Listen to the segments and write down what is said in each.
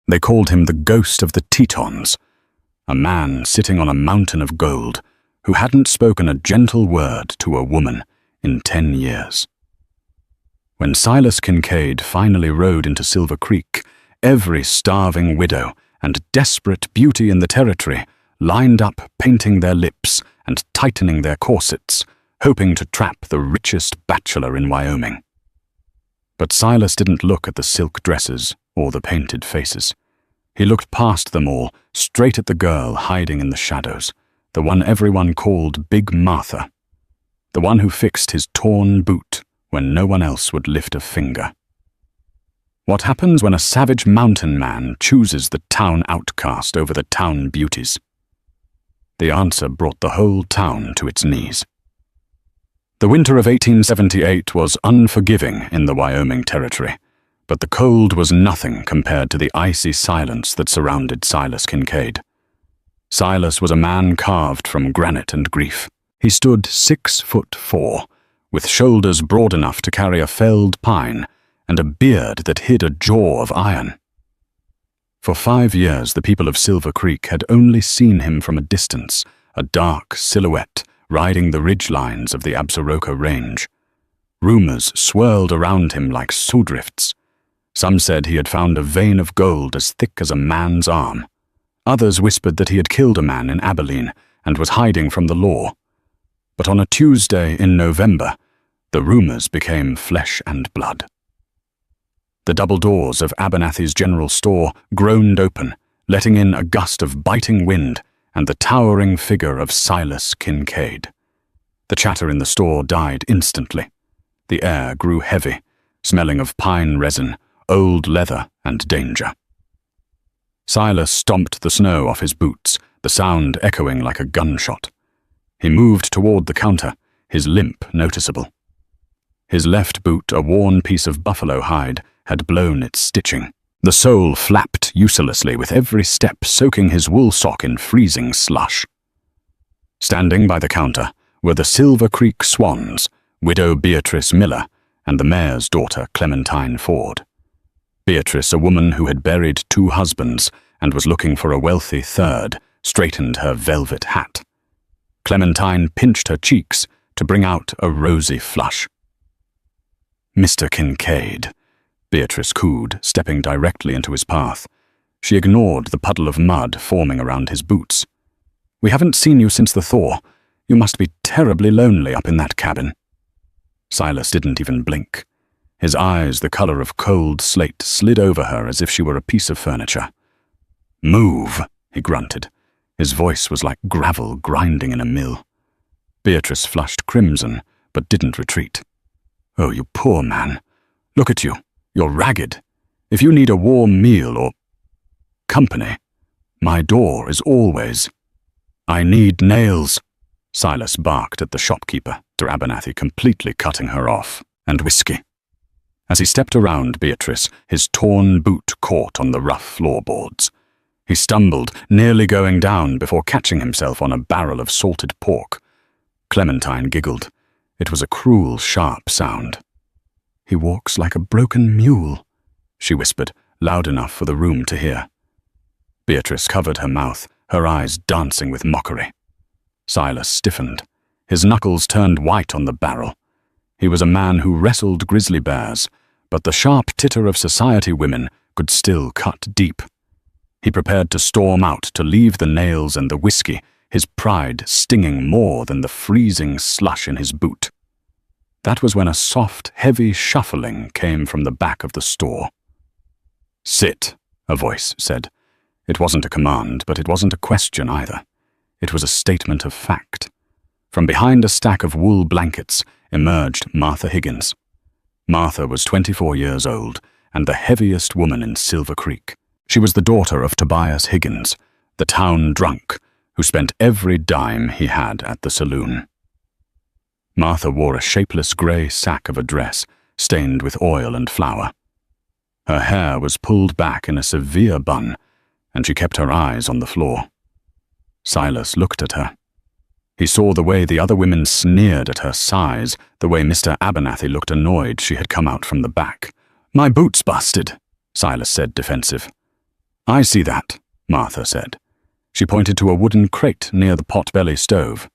They called him the Ghost of the Tetons, a man sitting on a mountain of gold who hadn't spoken a gentle word to a woman in 10 years. When Silas Kincaid finally rode into Silver Creek, every starving widow and desperate beauty in the territory lined up, painting their lips and tightening their corsets, hoping to trap the richest bachelor in Wyoming. But Silas didn't look at the silk dresses or the painted faces. He looked past them all, straight at the girl hiding in the shadows, the one everyone called Big Martha, the one who fixed his torn boot when no one else would lift a finger. What happens when a savage mountain man chooses the town outcast over the town beauties? The answer brought the whole town to its knees. The winter of 1878 was unforgiving in the Wyoming Territory, but the cold was nothing compared to the icy silence that surrounded Silas Kincaid. Silas was a man carved from granite and grief. He stood 6'4", with shoulders broad enough to carry a felled pine and a beard that hid a jaw of iron. For 5 years, the people of Silver Creek had only seen him from a distance, a dark silhouette riding the ridge lines of the Absaroka Range. Rumors swirled around him like snowdrifts. Some said he had found a vein of gold as thick as a man's arm. Others whispered that he had killed a man in Abilene and was hiding from the law. But on a Tuesday in November, the rumors became flesh and blood. The double doors of Abernathy's general store groaned open, letting in a gust of biting wind and the towering figure of Silas Kincaid. The chatter in the store died instantly. The air grew heavy, smelling of pine resin, old leather, and danger. Silas stomped the snow off his boots, the sound echoing like a gunshot. He moved toward the counter, his limp noticeable. His left boot, a worn piece of buffalo hide, had blown its stitching. The sole flapped uselessly with every step, soaking his wool sock in freezing slush. Standing by the counter were the Silver Creek Swans, widow Beatrice Miller, and the mayor's daughter Clementine Ford. Beatrice, a woman who had buried 2 husbands and was looking for a wealthy third, straightened her velvet hat. Clementine pinched her cheeks to bring out a rosy flush. "Mr. Kincaid," Beatrice cooed, stepping directly into his path. She ignored the puddle of mud forming around his boots. "We haven't seen you since the thaw. You must be terribly lonely up in that cabin." Silas didn't even blink. His eyes, the color of cold slate, slid over her as if she were a piece of furniture. "Move," he grunted. His voice was like gravel grinding in a mill. Beatrice flushed crimson, but didn't retreat. "Oh, you poor man. Look at you. You're ragged. If you need a warm meal or company, my door is always—" "I need nails," Silas barked at the shopkeeper, Dr. Abernathy completely cutting her off, "and whiskey." As he stepped around Beatrice, his torn boot caught on the rough floorboards. He stumbled, nearly going down before catching himself on a barrel of salted pork. Clementine giggled. It was a cruel, sharp sound. "He walks like a broken mule," she whispered, loud enough for the room to hear. Beatrice covered her mouth, her eyes dancing with mockery. Silas stiffened. His knuckles turned white on the barrel. He was a man who wrestled grizzly bears, but the sharp titter of society women could still cut deep. He prepared to storm out, to leave the nails and the whiskey, his pride stinging more than the freezing slush in his boot. That was when a soft, heavy shuffling came from the back of the store. "Sit," a voice said. It wasn't a command, but it wasn't a question either. It was a statement of fact. From behind a stack of wool blankets emerged Martha Higgins. Martha was 24 years old and the heaviest woman in Silver Creek. She was the daughter of Tobias Higgins, the town drunk, who spent every dime he had at the saloon. Martha wore a shapeless grey sack of a dress, stained with oil and flour. Her hair was pulled back in a severe bun, and she kept her eyes on the floor. Silas looked at her. He saw the way the other women sneered at her size, the way Mr. Abernathy looked annoyed she had come out from the back. "My boot's busted," Silas said, defensive. I see that, Martha said. She pointed to a wooden crate near the potbelly stove.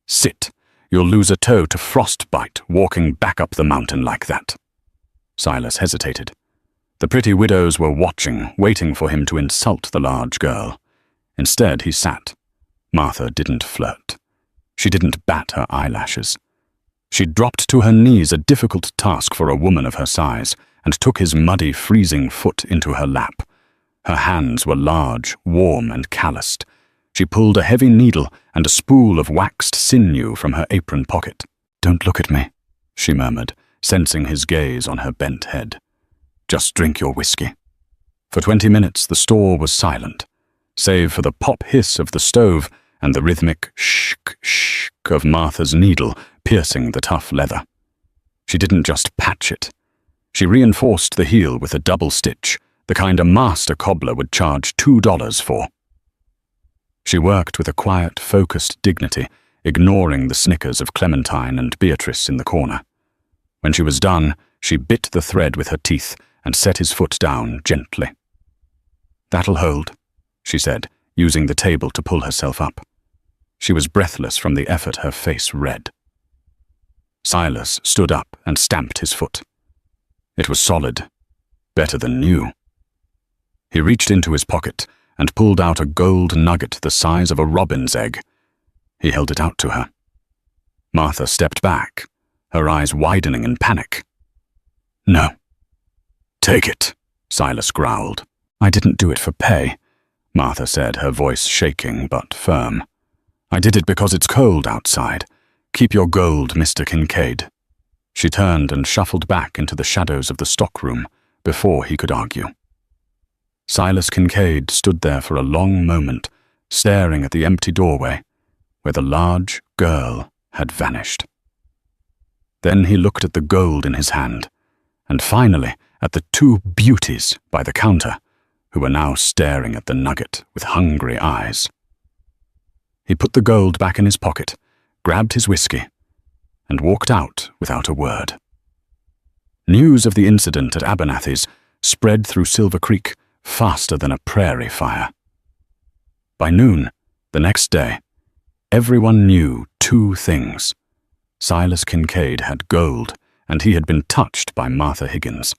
Sit. You'll lose a toe to frostbite walking back up the mountain like that. Silas hesitated. The pretty widows were watching, waiting for him to insult the large girl. Instead, he sat. Martha didn't flirt. She didn't bat her eyelashes. She dropped to her knees, a difficult task for a woman of her size, and took his muddy, freezing foot into her lap. Her hands were large, warm, and calloused. She pulled a heavy needle and a spool of waxed sinew from her apron pocket. "Don't look at me," she murmured, sensing his gaze on her bent head. "Just drink your whiskey." For 20 minutes the store was silent, save for the pop hiss of the stove and the rhythmic shk shk of Martha's needle piercing the tough leather. She didn't just patch it. She reinforced the heel with a double stitch, the kind a master cobbler would charge $2 for. She worked with a quiet, focused dignity, ignoring the snickers of Clementine and Beatrice in the corner. When she was done, she bit the thread with her teeth and set his foot down gently. "That'll hold," she said, using the table to pull herself up. She was breathless from the effort, her face red. Silas stood up and stamped his foot. It was solid, better than new. He reached into his pocket and pulled out a gold nugget the size of a robin's egg. He held it out to her. Martha stepped back, her eyes widening in panic. "No." "Take it," Silas growled. "I didn't do it for pay," Martha said, her voice shaking but firm. "I did it because it's cold outside. Keep your gold, Mr. Kincaid." She turned and shuffled back into the shadows of the stockroom before he could argue. Silas Kincaid stood there for a long moment, staring at the empty doorway, where the large girl had vanished. Then he looked at the gold in his hand, and finally at the two beauties by the counter, who were now staring at the nugget with hungry eyes. He put the gold back in his pocket, grabbed his whiskey, and walked out without a word. News of the incident at Abernathy's spread through Silver Creek faster than a prairie fire. By noon, the next day, everyone knew two things. Silas Kincaid had gold, and he had been touched by Martha Higgins.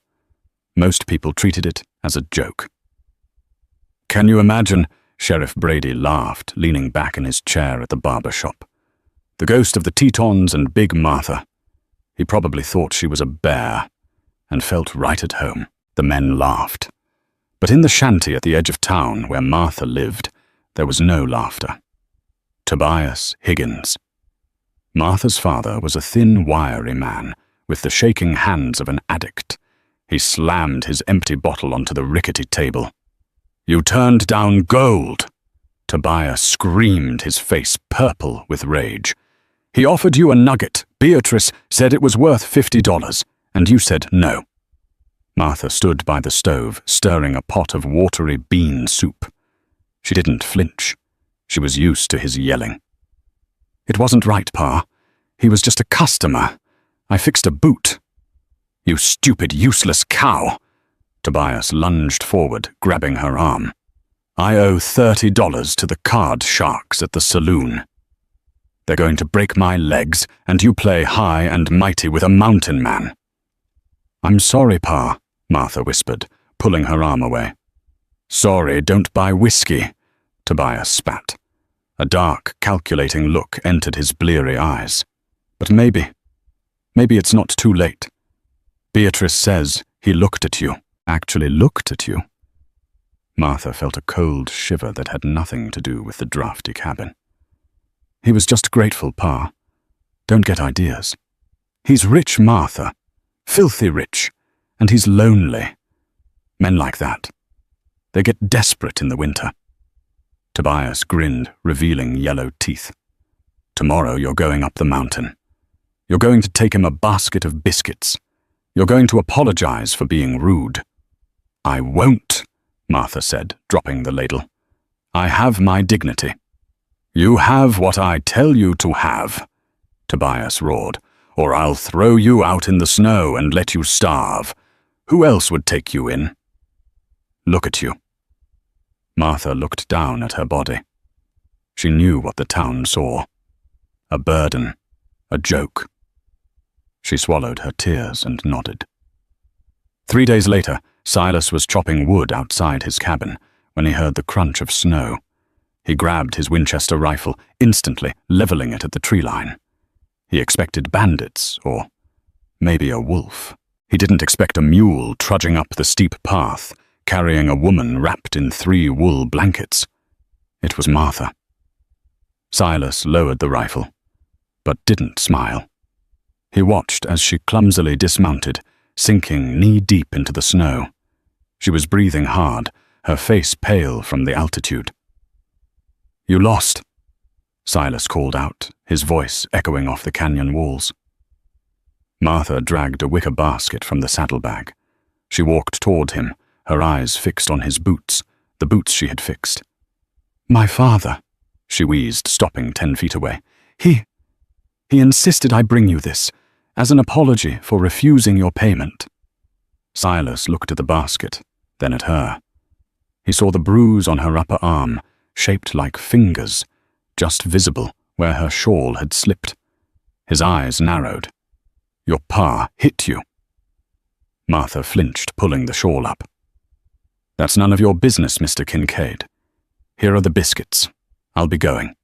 Most people treated it as a joke. "Can you imagine?" Sheriff Brady laughed, leaning back in his chair at the barber shop. "The ghost of the Tetons and Big Martha. He probably thought she was a bear, and felt right at home." The men laughed. But in the shanty at the edge of town where Martha lived, there was no laughter. Tobias Higgins. Martha's father was a thin, wiry man with the shaking hands of an addict. He slammed his empty bottle onto the rickety table. "You turned down gold!" Tobias screamed, his face purple with rage. "He offered you a nugget. Beatrice said it was worth $50, and you said no." Martha stood by the stove, stirring a pot of watery bean soup. She didn't flinch. She was used to his yelling. "It wasn't right, Pa. He was just a customer. I fixed a boot." "You stupid, useless cow!" Tobias lunged forward, grabbing her arm. "I owe $30 to the card sharks at the saloon. They're going to break my legs, and you play high and mighty with a mountain man." "I'm sorry, Pa," Martha whispered, pulling her arm away. "Sorry, don't buy whiskey," Tobias spat. A dark, calculating look entered his bleary eyes. "But maybe it's not too late. Beatrice says he looked at you." "Actually looked at you?" Martha felt a cold shiver that had nothing to do with the drafty cabin. "He was just grateful, Pa. Don't get ideas. He's rich, Martha. Filthy rich. And he's lonely. Men like that. They get desperate in the winter." Tobias grinned, revealing yellow teeth. "Tomorrow you're going up the mountain. You're going to take him a basket of biscuits. You're going to apologize for being rude." "I won't," Martha said, dropping the ladle. "I have my dignity." "You have what I tell you to have," Tobias roared, "or I'll throw you out in the snow and let you starve. Who else would take you in? Look at you. Martha looked down at her body. She knew what the town saw. A burden, a joke. She swallowed her tears and nodded. 3 days later, Silas was chopping wood outside his cabin when he heard the crunch of snow. He grabbed his Winchester rifle, instantly leveling it at the tree line. He expected bandits, or maybe a wolf. He didn't expect a mule trudging up the steep path, carrying a woman wrapped in 3 wool blankets. It was Martha. Silas lowered the rifle, but didn't smile. He watched as she clumsily dismounted, sinking knee-deep into the snow. She was breathing hard, her face pale from the altitude. "You lost," Silas called out, his voice echoing off the canyon walls. Martha dragged a wicker basket from the saddlebag. She walked toward him, her eyes fixed on his boots, the boots she had fixed. "My father," she wheezed, stopping 10 feet away. He insisted I bring you this, as an apology for refusing your payment." Silas looked at the basket, then at her. He saw the bruise on her upper arm, shaped like fingers, just visible where her shawl had slipped. His eyes narrowed. "Your pa hit you." Martha flinched, pulling the shawl up. "That's none of your business, Mr. Kincaid. Here are the biscuits. I'll be going."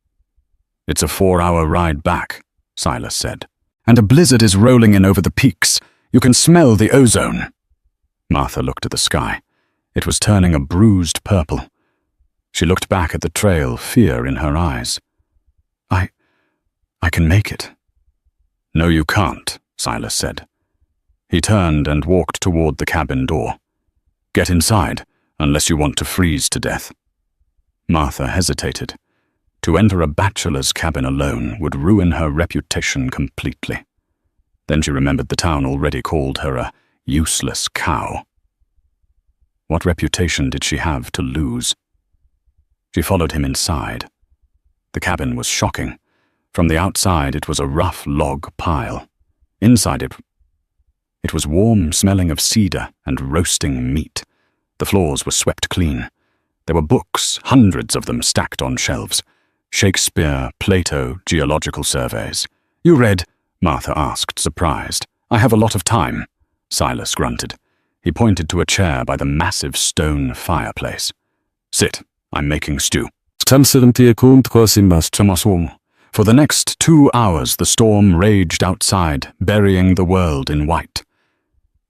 "It's a 4-hour ride back," Silas said. "And a blizzard is rolling in over the peaks. You can smell the ozone." Martha looked at the sky. It was turning a bruised purple. She looked back at the trail, fear in her eyes. I can make it." "No, you can't," Silas said. He turned and walked toward the cabin door. "Get inside, unless you want to freeze to death." Martha hesitated. To enter a bachelor's cabin alone would ruin her reputation completely. Then she remembered the town already called her a useless cow. What reputation did she have to lose? She followed him inside. The cabin was shocking. From the outside, it was a rough log pile. Inside it was warm, smelling of cedar and roasting meat. The floors were swept clean. There were books, hundreds of them stacked on shelves. Shakespeare, Plato, geological surveys. "You read?" Martha asked, surprised. "I have a lot of time," Silas grunted. He pointed to a chair by the massive stone fireplace. "Sit, I'm making stew." For the next 2 hours, the storm raged outside, burying the world in white.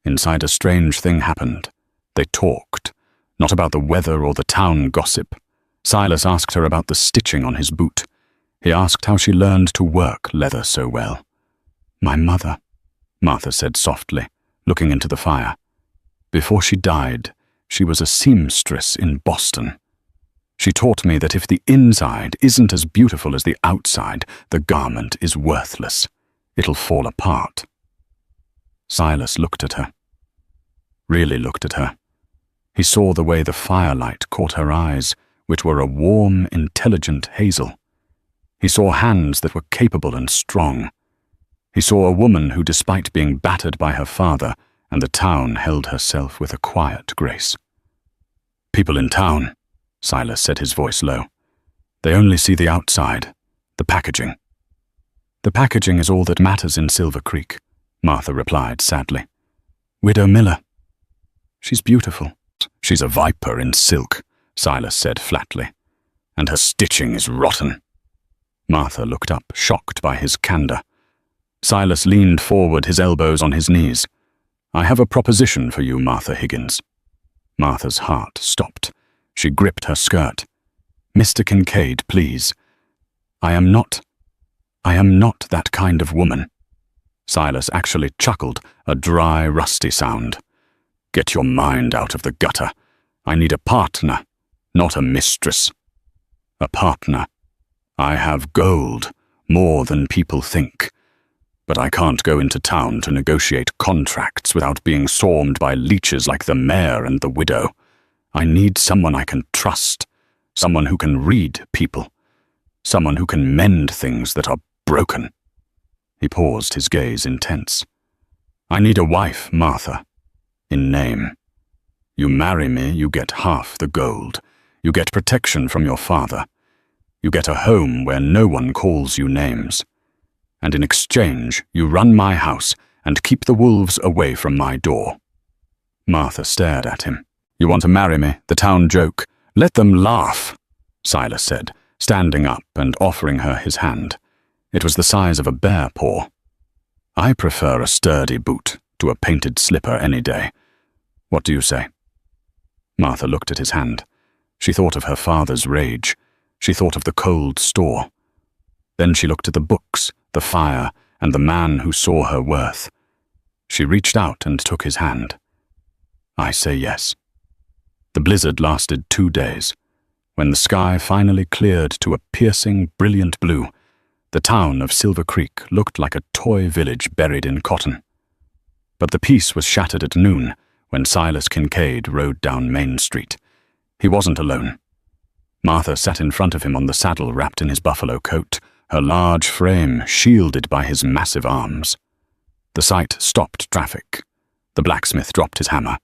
Inside, a strange thing happened. They talked, not about the weather or the town gossip. Silas asked her about the stitching on his boot. He asked how she learned to work leather so well. "My mother," Martha said softly, looking into the fire. "Before she died, she was a seamstress in Boston. She taught me that if the inside isn't as beautiful as the outside, the garment is worthless. It'll fall apart." Silas looked at her. Really looked at her. He saw the way the firelight caught her eyes, which were a warm, intelligent hazel. He saw hands that were capable and strong. He saw a woman who, despite being battered by her father and the town, held herself with a quiet grace. "People in town," Silas said, his voice low. "They only see the outside, the packaging." "The packaging is all that matters in Silver Creek," Martha replied sadly. "Widow Miller. She's beautiful." "She's a viper in silk," Silas said flatly. "And her stitching is rotten." Martha looked up, shocked by his candor. Silas leaned forward, his elbows on his knees. "I have a proposition for you, Martha Higgins." Martha's heart stopped. She gripped her skirt. "Mr. Kincaid, please. I am not that kind of woman." Silas actually chuckled, a dry, rusty sound. "Get your mind out of the gutter. I need a partner, not a mistress. A partner. I have gold, more than people think. But I can't go into town to negotiate contracts without being swarmed by leeches like the mayor and the widow. I need someone I can trust, someone who can read people, someone who can mend things that are broken." He paused, his gaze intense. "I need a wife, Martha, in name. You marry me, you get half the gold. You get protection from your father. You get a home where no one calls you names. And in exchange, you run my house and keep the wolves away from my door." Martha stared at him. "You want to marry me? The town joke. Let them laugh," Silas said, standing up and offering her his hand. It was the size of a bear paw. "I prefer a sturdy boot to a painted slipper any day. What do you say?" Martha looked at his hand. She thought of her father's rage. She thought of the cold store. Then she looked at the books, the fire, and the man who saw her worth. She reached out and took his hand. "I say yes." The blizzard lasted 2 days. When the sky finally cleared to a piercing, brilliant blue, the town of Silver Creek looked like a toy village buried in cotton. But the peace was shattered at noon when Silas Kincaid rode down Main Street. He wasn't alone. Martha sat in front of him on the saddle wrapped in his buffalo coat, her large frame shielded by his massive arms. The sight stopped traffic. The blacksmith dropped his hammer.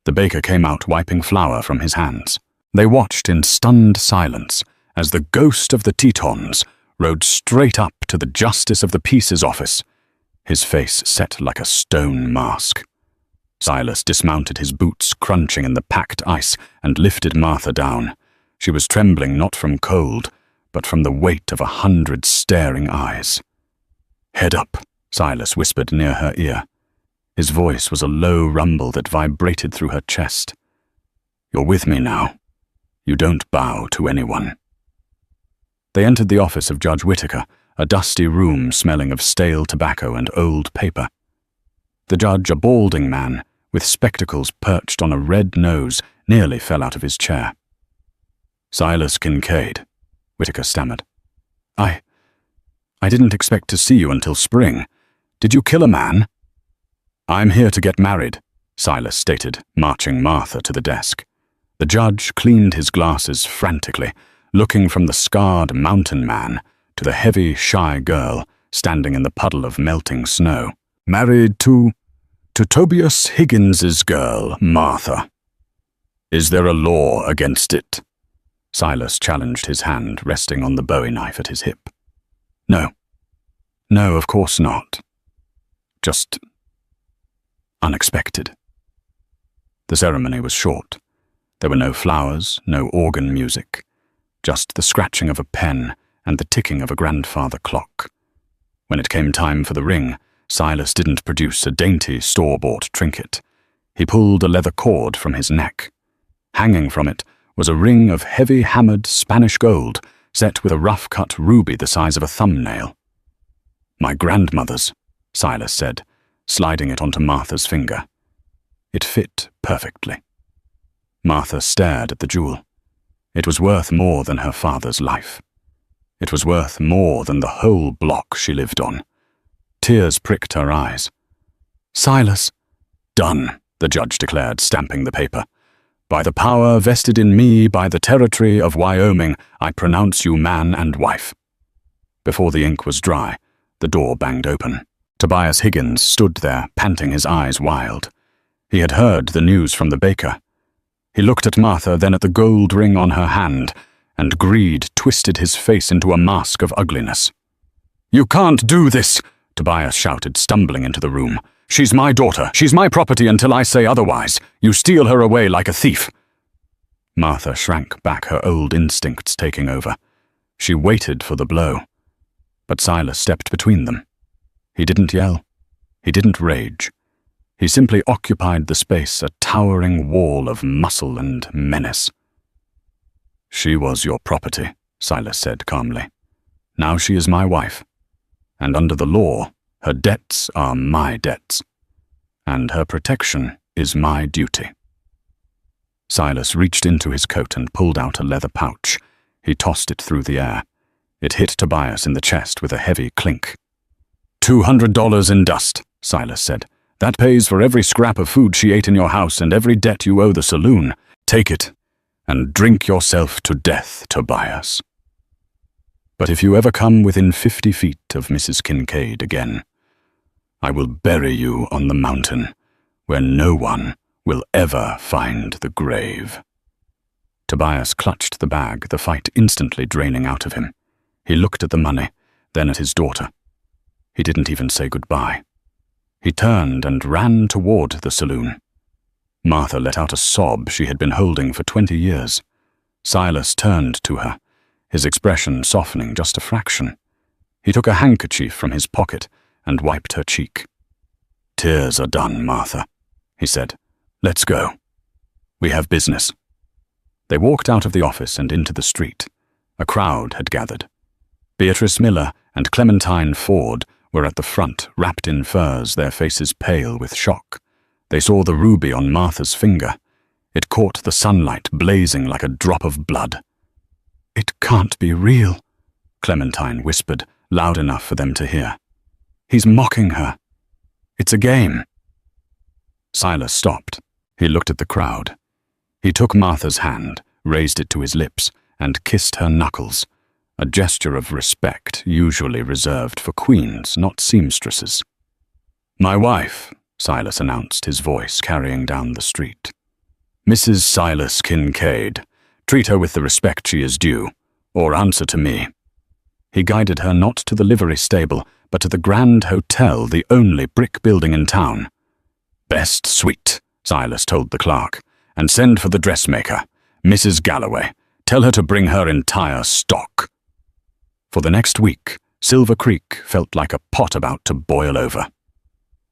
The baker came out wiping flour from his hands. They watched in stunned silence as the ghost of the Tetons rode straight up to the Justice of the Peace's office, his face set like a stone mask. Silas dismounted, his boots crunching in the packed ice, and lifted Martha down. She was trembling not from cold, but from the weight of 100 staring eyes. "Head up," Silas whispered near her ear. His voice was a low rumble that vibrated through her chest. "You're with me now. You don't bow to anyone." They entered the office of Judge Whittaker, a dusty room smelling of stale tobacco and old paper. The judge, a balding man, with spectacles perched on a red nose, nearly fell out of his chair. "Silas Kincaid," Whittaker stammered. I didn't expect to see you until spring. Did you kill a man?" "I'm here to get married," Silas stated, marching Martha to the desk. The judge cleaned his glasses frantically, looking from the scarred mountain man to the heavy, shy girl standing in the puddle of melting snow. "Married to Tobias Higgins's girl, Martha. Is there a law against it?" Silas challenged, his hand resting on the bowie knife at his hip. No, of course not. Just unexpected." The ceremony was short. There were no flowers, no organ music, just the scratching of a pen and the ticking of a grandfather clock. When it came time for the ring, Silas didn't produce a dainty store-bought trinket. He pulled a leather cord from his neck. Hanging from it was a ring of heavy-hammered Spanish gold set with a rough-cut ruby the size of a thumbnail. "My grandmother's," Silas said, sliding it onto Martha's finger. It fit perfectly. Martha stared at the jewel. It was worth more than her father's life. It was worth more than the whole block she lived on. Tears pricked her eyes. "Silas." "Done," the judge declared, stamping the paper. "By the power vested in me by the territory of Wyoming, I pronounce you man and wife." Before the ink was dry, the door banged open. Tobias Higgins stood there, panting, his eyes wild. He had heard the news from the baker. He looked at Martha, then at the gold ring on her hand, and greed twisted his face into a mask of ugliness. "You can't do this!" Tobias shouted, stumbling into the room. "She's my daughter. She's my property until I say otherwise. You steal her away like a thief." Martha shrank back, her old instincts taking over. She waited for the blow. But Silas stepped between them. He didn't yell. He didn't rage. He simply occupied the space, a towering wall of muscle and menace. "She was your property," Silas said calmly. "Now she is my wife. And under the law, her debts are my debts. And her protection is my duty." Silas reached into his coat and pulled out a leather pouch. He tossed it through the air. It hit Tobias in the chest with a heavy clink. $200 in dust, Silas said. "That pays for every scrap of food she ate in your house and every debt you owe the saloon. Take it, and drink yourself to death, Tobias. But if you ever come within 50 feet of Mrs. Kincaid again, I will bury you on the mountain where no one will ever find the grave." Tobias clutched the bag, the fight instantly draining out of him. He looked at the money, then at his daughter. He didn't even say goodbye. He turned and ran toward the saloon. Martha let out a sob she had been holding for 20 years. Silas turned to her, his expression softening just a fraction. He took a handkerchief from his pocket and wiped her cheek. "Tears are done, Martha," he said. "Let's go. We have business." They walked out of the office and into the street. A crowd had gathered. Beatrice Miller and Clementine Ford were at the front, wrapped in furs, their faces pale with shock. They saw the ruby on Martha's finger. It caught the sunlight, blazing like a drop of blood. "It can't be real," Clementine whispered, loud enough for them to hear. "He's mocking her. It's a game." Silas stopped. He looked at the crowd. He took Martha's hand, raised it to his lips, and kissed her knuckles, a gesture of respect usually reserved for queens, not seamstresses. "My wife," Silas announced, his voice carrying down the street. "Mrs. Silas Kincaid. Treat her with the respect she is due, or answer to me." He guided her not to the livery stable, but to the Grand Hotel, the only brick building in town. "Best suite," Silas told the clerk, "and send for the dressmaker, Mrs. Galloway. Tell her to bring her entire stock." For the next week, Silver Creek felt like a pot about to boil over.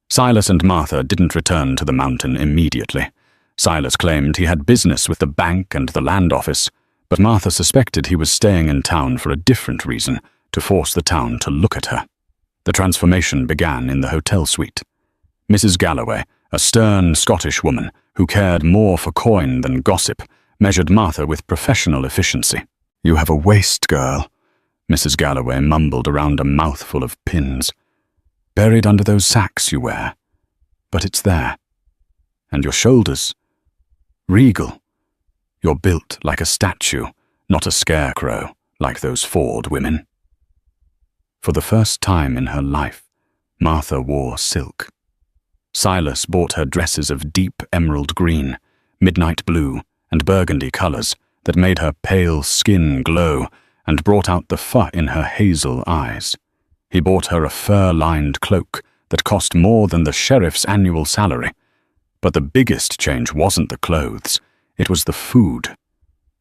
Silas and Martha didn't return to the mountain immediately. Silas claimed he had business with the bank and the land office, but Martha suspected he was staying in town for a different reason, to force the town to look at her. The transformation began in the hotel suite. Mrs. Galloway, a stern Scottish woman who cared more for coin than gossip, measured Martha with professional efficiency. "You have a waist, girl," Mrs. Galloway mumbled around a mouthful of pins. "Buried under those sacks you wear. But it's there. And your shoulders. Regal. You're built like a statue, not a scarecrow, like those Ford women." For the first time in her life, Martha wore silk. Silas bought her dresses of deep emerald green, midnight blue, and burgundy colors that made her pale skin glow and brought out the fur in her hazel eyes. He bought her a fur-lined cloak that cost more than the sheriff's annual salary. But the biggest change wasn't the clothes, it was the food.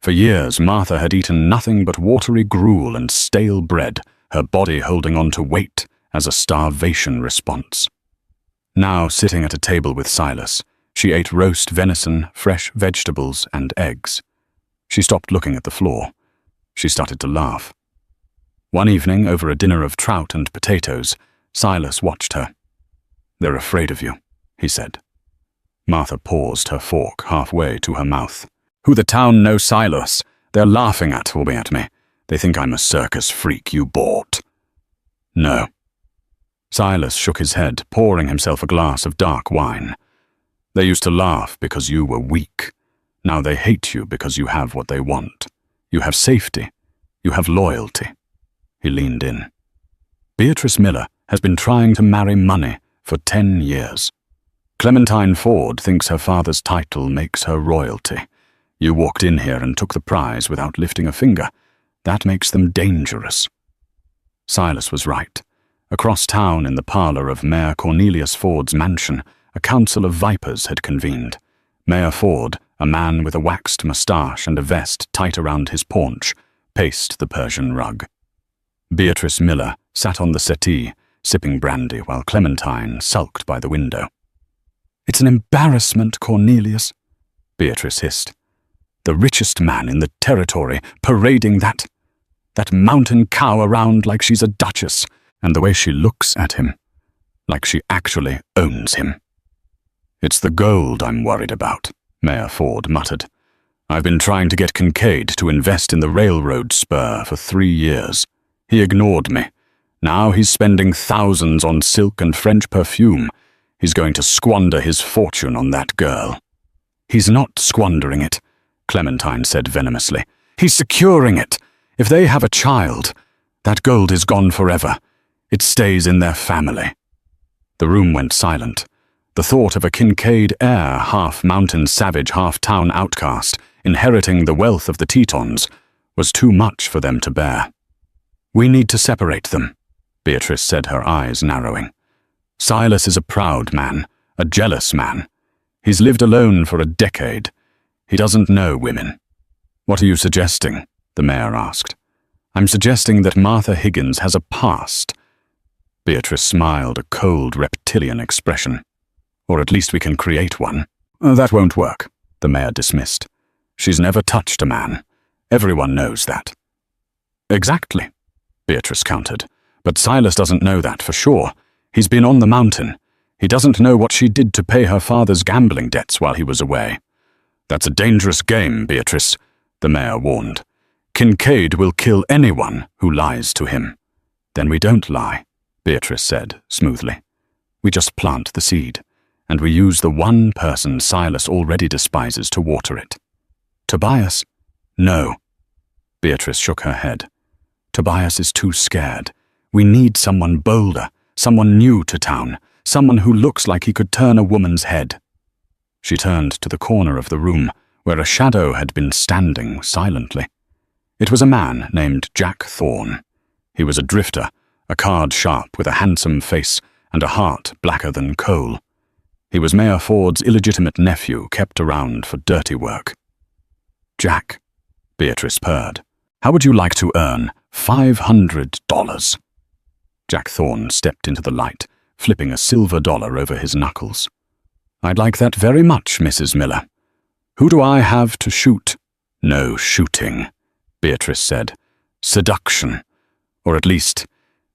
For years, Martha had eaten nothing but watery gruel and stale bread, her body holding on to weight as a starvation response. Now, sitting at a table with Silas, she ate roast venison, fresh vegetables, and eggs. She stopped looking at the floor. She started to laugh. One evening, over a dinner of trout and potatoes, Silas watched her. "They're afraid of you," he said. Martha paused, her fork halfway to her mouth. "Who the town know Silas? They're laughing at me. They think I'm a circus freak you bought." "No." Silas shook his head, pouring himself a glass of dark wine. "They used to laugh because you were weak. Now they hate you because you have what they want. You have safety. You have loyalty." He leaned in. "Beatrice Miller has been trying to marry money for 10 years. Clementine Ford thinks her father's title makes her royalty. You walked in here and took the prize without lifting a finger. That makes them dangerous." Silas was right. Across town in the parlor of Mayor Cornelius Ford's mansion, a council of vipers had convened. Mayor Ford, a man with a waxed moustache and a vest tight around his paunch, paced the Persian rug. Beatrice Miller sat on the settee, sipping brandy while Clementine sulked by the window. "It's an embarrassment, Cornelius," Beatrice hissed. "The richest man in the territory parading that mountain cow around like she's a duchess, and the way she looks at him, like she actually owns him." "It's the gold I'm worried about," Mayor Ford muttered. "I've been trying to get Kincaid to invest in the railroad spur for 3 years. He ignored me. Now he's spending thousands on silk and French perfume. He's going to squander his fortune on that girl." "He's not squandering it," Clementine said venomously. "He's securing it. If they have a child, that gold is gone forever. It stays in their family." The room went silent. The thought of a Kincaid heir, half mountain savage, half town outcast, inheriting the wealth of the Tetons, was too much for them to bear. "We need to separate them," Beatrice said, her eyes narrowing. "Silas is a proud man, a jealous man. He's lived alone for a decade. He doesn't know women." "What are you suggesting?" the mayor asked. "I'm suggesting that Martha Higgins has a past." Beatrice smiled, a cold, reptilian expression. "Or at least we can create one." "That won't work," the mayor dismissed. "She's never touched a man. Everyone knows that." "Exactly," Beatrice countered. "But Silas doesn't know that for sure. He's been on the mountain. He doesn't know what she did to pay her father's gambling debts while he was away." "That's a dangerous game, Beatrice," the mayor warned. "Kincaid will kill anyone who lies to him." "Then we don't lie," Beatrice said smoothly. "We just plant the seed, and we use the one person Silas already despises to water it." "Tobias?" "No." Beatrice shook her head. "Tobias is too scared. We need someone bolder, someone new to town, someone who looks like he could turn a woman's head." She turned to the corner of the room, where a shadow had been standing silently. It was a man named Jack Thorne. He was a drifter, a card sharp with a handsome face and a heart blacker than coal. He was Mayor Ford's illegitimate nephew, kept around for dirty work. "Jack," Beatrice purred, "how would you like to earn $500? Jack Thorne stepped into the light, flipping a silver dollar over his knuckles. "I'd like that very much, Mrs. Miller. Who do I have to shoot?" "No shooting," Beatrice said. "Seduction. Or at least,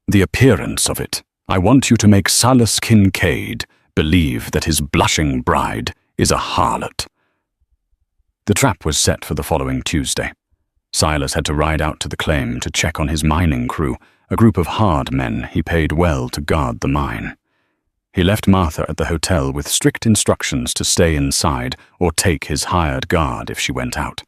the appearance of it. I want you to make Silas Kincaid believe that his blushing bride is a harlot." The trap was set for the following Tuesday. Silas had to ride out to the claim to check on his mining crew, a group of hard men he paid well to guard the mine. He left Martha at the hotel with strict instructions to stay inside or take his hired guard if she went out.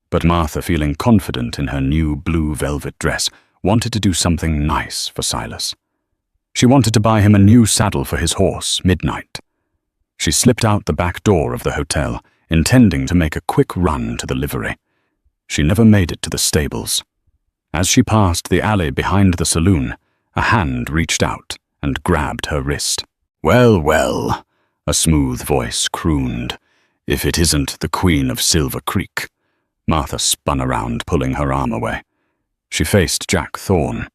But Martha, feeling confident in her new blue velvet dress, wanted to do something nice for Silas. She wanted to buy him a new saddle for his horse, Midnight. She slipped out the back door of the hotel, intending to make a quick run to the livery. She never made it to the stables. As she passed the alley behind the saloon, a hand reached out and grabbed her wrist. "Well, well," a smooth voice crooned, "if it isn't the Queen of Silver Creek." Martha spun around, pulling her arm away. She faced Jack Thorne.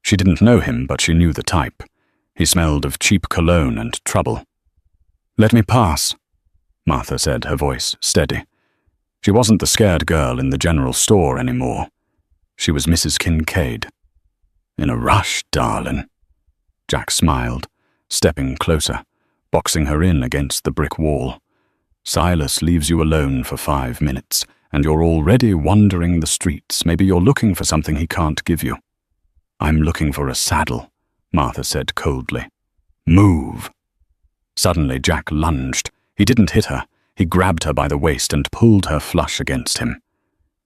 She didn't know him, but she knew the type. He smelled of cheap cologne and trouble. "Let me pass," Martha said, her voice steady. She wasn't the scared girl in the general store anymore. She was Mrs. Kincaid. "In a rush, darling." Jack smiled, stepping closer, boxing her in against the brick wall. "Silas leaves you alone for 5 minutes, and you're already wandering the streets. Maybe you're looking for something he can't give you." "I'm looking for a saddle," Martha said coldly. "Move." Suddenly Jack lunged. He didn't hit her. He grabbed her by the waist and pulled her flush against him.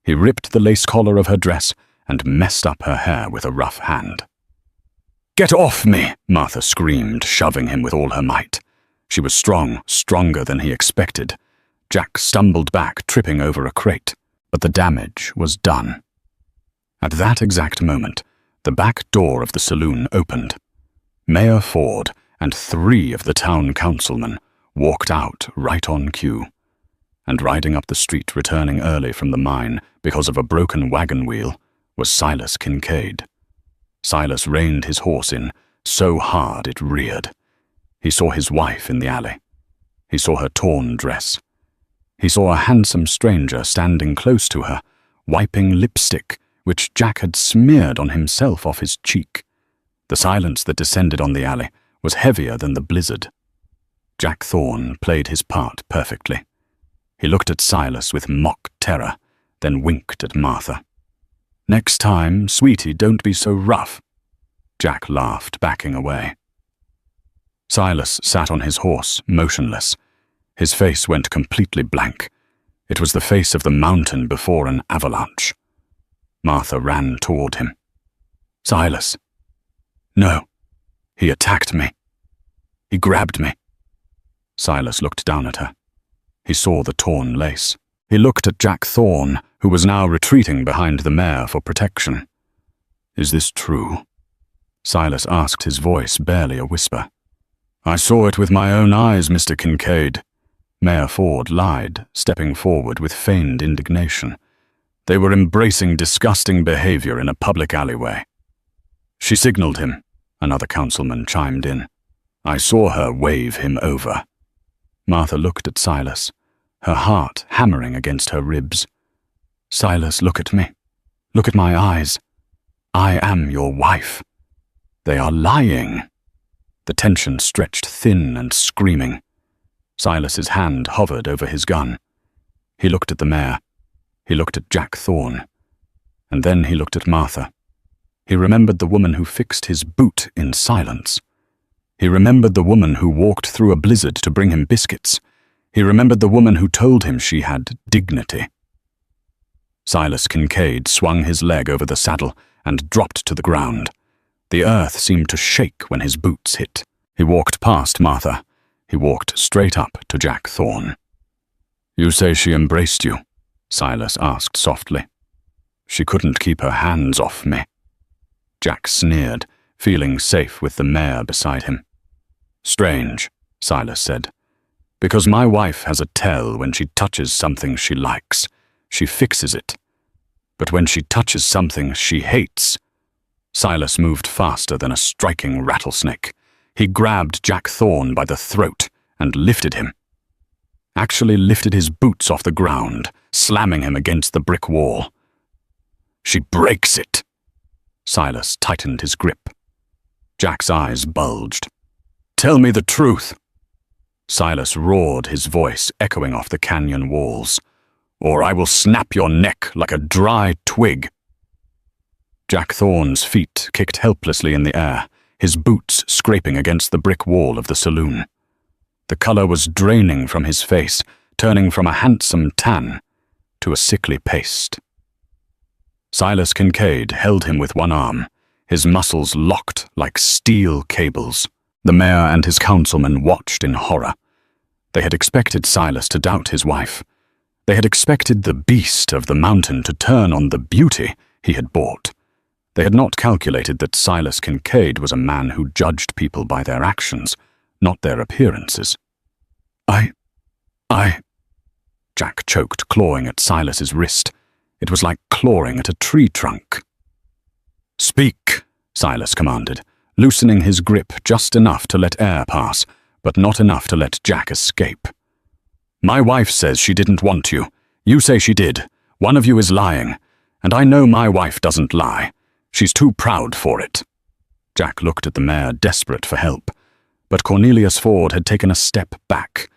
He ripped the lace collar of her dress and messed up her hair with a rough hand. "Get off me!" Martha screamed, shoving him with all her might. She was strong, stronger than he expected. Jack stumbled back, tripping over a crate, but the damage was done. At that exact moment, the back door of the saloon opened. Mayor Ford and 3 of the town councilmen walked out right on cue. And riding up the street, returning early from the mine because of a broken wagon wheel, was Silas Kincaid. Silas reined his horse in so hard it reared. He saw his wife in the alley. He saw her torn dress. He saw a handsome stranger standing close to her, wiping lipstick, which Jack had smeared on himself off his cheek. The silence that descended on the alley was heavier than the blizzard. Jack Thorne played his part perfectly. He looked at Silas with mock terror, then winked at Martha. "Next time, sweetie, don't be so rough." Jack laughed, backing away. Silas sat on his horse, motionless. His face went completely blank. It was the face of the mountain before an avalanche. Martha ran toward him. "Silas." "No. He attacked me. He grabbed me." Silas looked down at her. He saw the torn lace. He looked at Jack Thorne, who was now retreating behind the mare for protection. "Is this true?" Silas asked, his voice barely a whisper. "I saw it with my own eyes, Mr. Kincaid," Mayor Ford lied, stepping forward with feigned indignation. "They were embracing disgusting behavior in a public alleyway." "She signaled him," another councilman chimed in. "I saw her wave him over." Martha looked at Silas, her heart hammering against her ribs. "Silas, look at me. Look at my eyes. I am your wife. They are lying." The tension stretched thin and screaming. Silas's hand hovered over his gun. He looked at the mayor. He looked at Jack Thorne. And then he looked at Martha. He remembered the woman who fixed his boot in silence. He remembered the woman who walked through a blizzard to bring him biscuits. He remembered the woman who told him she had dignity. Silas Kincaid swung his leg over the saddle and dropped to the ground. The earth seemed to shake when his boots hit. He walked past Martha. He walked straight up to Jack Thorne. "You say she embraced you?" Silas asked softly. "She couldn't keep her hands off me." Jack sneered, feeling safe with the mare beside him. "Strange," Silas said, "because my wife has a tell when she touches something she likes. She fixes it. But when she touches something she hates..." Silas moved faster than a striking rattlesnake. He grabbed Jack Thorne by the throat and lifted him. Actually lifted his boots off the ground, slamming him against the brick wall. "She breaks it." Silas tightened his grip. Jack's eyes bulged. "Tell me the truth." Silas roared, his voice echoing off the canyon walls. "Or I will snap your neck like a dry twig." Jack Thorne's feet kicked helplessly in the air, his boots scraping against the brick wall of the saloon. The color was draining from his face, turning from a handsome tan to a sickly paste. Silas Kincaid held him with one arm, his muscles locked like steel cables. The mayor and his councilmen watched in horror. They had expected Silas to doubt his wife. They had expected the beast of the mountain to turn on the beauty he had bought. They had not calculated that Silas Kincaid was a man who judged people by their actions, not their appearances. I... Jack choked, clawing at Silas's wrist. It was like clawing at a tree trunk. "Speak," Silas commanded, loosening his grip just enough to let air pass, but not enough to let Jack escape. "My wife says she didn't want you. You say she did. One of you is lying. And I know my wife doesn't lie. She's too proud for it." Jack looked at the mayor, desperate for help. But Cornelius Ford had taken a step back,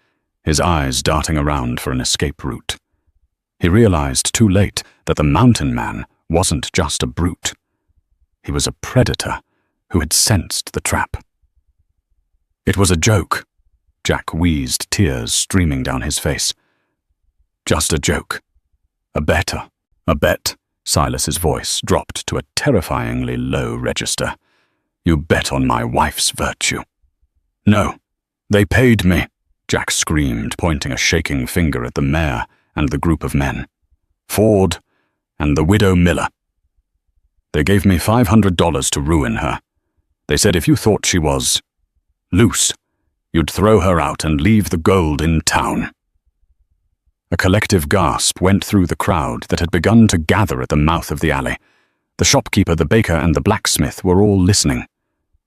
his eyes darting around for an escape route. He realized too late that the mountain man wasn't just a brute. He was a predator who had sensed the trap. "It was a joke." Jack wheezed, tears streaming down his face. "Just a joke. A bet." Silas's voice dropped to a terrifyingly low register. "You bet on my wife's virtue." "No, they paid me," Jack screamed, pointing a shaking finger at the mayor and the group of men. "Ford and the widow Miller. They gave me $500 to ruin her. They said if you thought she was loose, you'd throw her out and leave the gold in town." A collective gasp went through the crowd that had begun to gather at the mouth of the alley. The shopkeeper, the baker, and the blacksmith were all listening.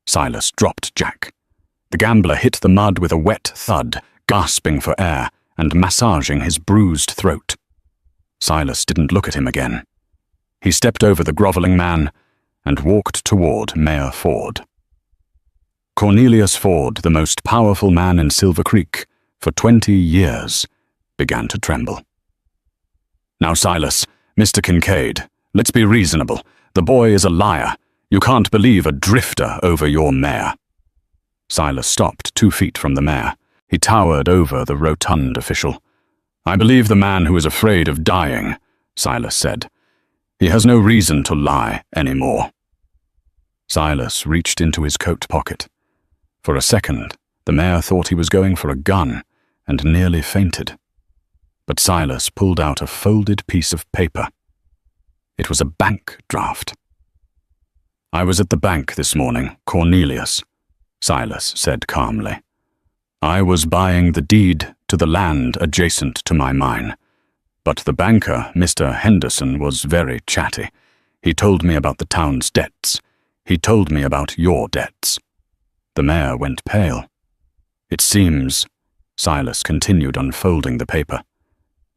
Silas dropped Jack. The gambler hit the mud with a wet thud, gasping for air and massaging his bruised throat. Silas didn't look at him again. He stepped over the groveling man and walked toward Mayor Ford. Cornelius Ford, the most powerful man in Silver Creek for 20 years, began to tremble. "Now, Silas, Mr. Kincaid, let's be reasonable. The boy is a liar. You can't believe a drifter over your mare." Silas stopped 2 feet from the mayor. He towered over the rotund official. "I believe the man who is afraid of dying," Silas said. "He has no reason to lie anymore." Silas reached into his coat pocket. For a second, the mayor thought he was going for a gun and nearly fainted. But Silas pulled out a folded piece of paper. It was a bank draft. "I was at the bank this morning, Cornelius," Silas said calmly. "I was buying the deed to the land adjacent to my mine. But the banker, Mr. Henderson, was very chatty. He told me about the town's debts. He told me about your debts." The mayor went pale. "It seems," Silas continued unfolding the paper,